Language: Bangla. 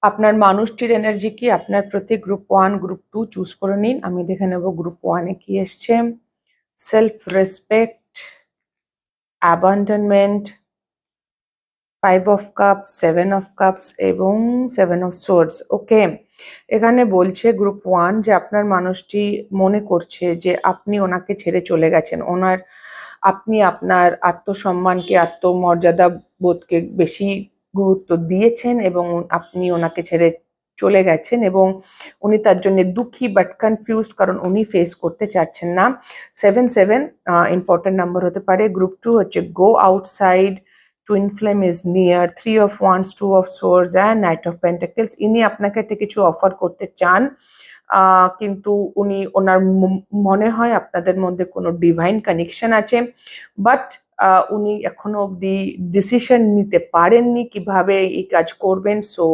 আপনার মানুষটির এনার্জি কি আপনার প্রতি গ্রুপ 1 গ্রুপ 2 চুজ করে নিন। আমি দেখে নেব গ্রুপ 1 এ কি এসছে। Self respect, abandonment, 5 of cups, 7 of cups এবং 7 অফ সোর্ডস। ওকে, এখানে বলছে গ্রুপ 1 যে আপনার মানুষটি মনে করছে যে আপনি ওনাকে ছেড়ে চলে গেছেন। আপনি আপনার আত্মসম্মানকে, আত্মমর্যাদা বোধকে বেশি গুরুত্ব দিয়েছেন এবং আপনি ওনাকে ছেড়ে চলে গেছেন এবং উনি তার জন্য দুঃখী বাট কনফিউজড, কারণ উনি ফেস করতে চাচ্ছেন না। 7 ইম্পর্টেন্ট নাম্বার হতে পারে। গ্রুপ 2 হচ্ছে go outside, twin flame is near, 3 of wands, 2 of swords and night of pentacles. ইনি আপনাকে একটা কিছু অফার করতে চান, কিন্তু ওনার মনে হয় আপনাদের মধ্যে কোনো ডিভাইন কানেকশন আছে, বাট উনি এখনো অবধি ডিসিশন নিতে পারেননি কিভাবে এই কাজ করবেন। সো